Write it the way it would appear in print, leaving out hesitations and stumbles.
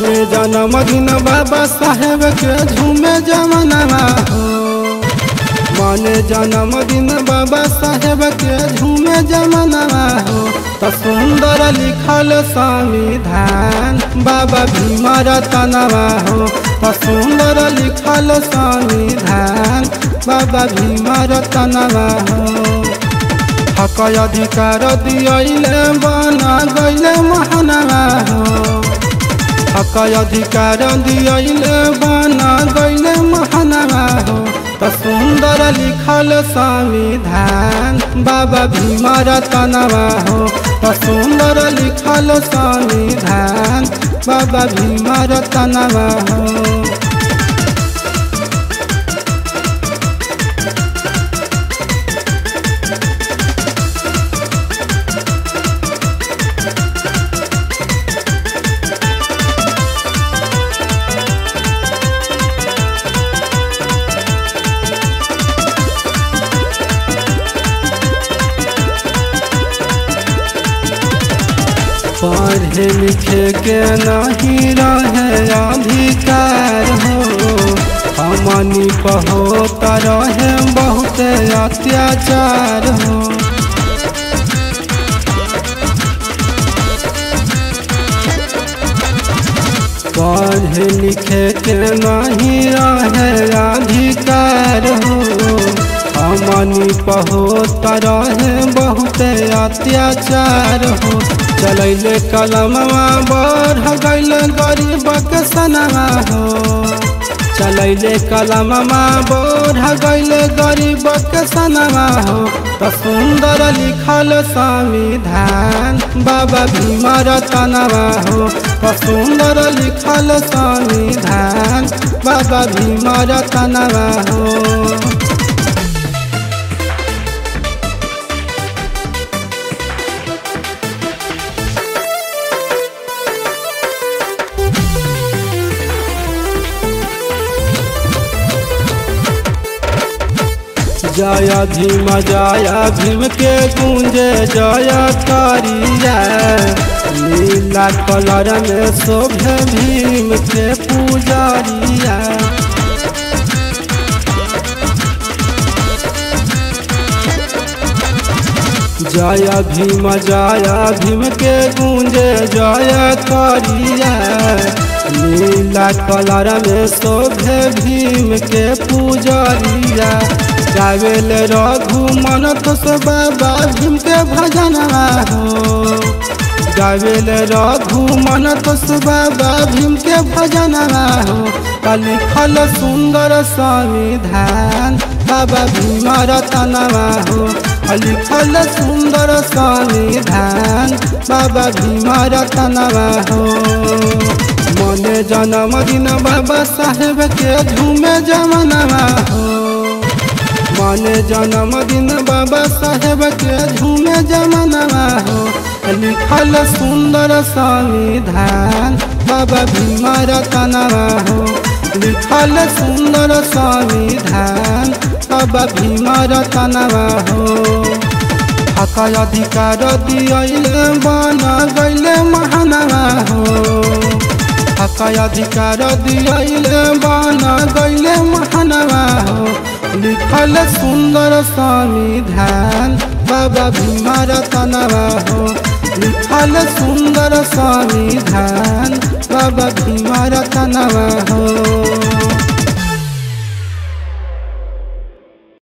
माने जन्मदिन बाबा साहेब के झूमे जमाना हो। माने जन्मदिन बाबा साहेब के झूमे जमाना हो। तो सुंदर लिखल संविधान बाबा भीम रतनवा हो। तो सुंदर लिखल संविधान बाबा भीम रतनवा हो। हक अधिकार दियले बना गईले महानवा हो। हक अधिकार दियले बना गईले महानवा हो। तो सुंदर लिखल संविधान बाबा भीम रतनवा हो। तो सुंदर लिखल संविधान बाबा भीम रतनवा हो। पढ़े लिखे के नहीं रहे अधिकार हो। हमनी पर होता रहे बहुत अत्याचार हो। पढ़े लिखे के नहीं रहे अधिकार हो। हमनी पर होता रहे बहुत अत्याचार हो। चलैले कलमवा बढ़ गईल गरीब के सनवा हो। चलैले कलमवा बढ़ गईल गरीब के सनवा हो। तो सुंदर लिखल संविधान बाबा भीम रतनवा हो। तो सुंदर लिखल संविधान बाबा भीम रतनवा हो। जय भीम जय भीम के गूंजे जय करिया। नीला कलर में शोभे भीम के पुजारिया। जय भीम के गूंजे जय करिया। नीला कलर में शोभे भीम के पुजारिया। गावेल रघुमन तुस बाबा भीम के भजनवा हो। गावेल रघुमन तुस बाबा भीम के भजनवा हो। लिखल सुंदर संविधान बाबा भीम रतनवा हो। लिखल सुंदर संविधान बाबा भीम रतनवा हो। माने जन्मदिन बाबा साहेब के झूमे जमाना हो। माने जन्मदिन बाबा साहेब के झूमे जमाना हो। लिखल सुंदर संविधान बाबा भीम रतनवा हो। लिखल सुंदर संविधान बाबा भीम रतनवा हो। हक अधिकार दियले बना गईले महानवा हो। हक अधिकार दियले बना गईले महानवा हो। लिखल सुंदर संविधान बाबा भीम रतनवा हो। लिखल सुंदर संविधान बाबा भीम रतनवा हो।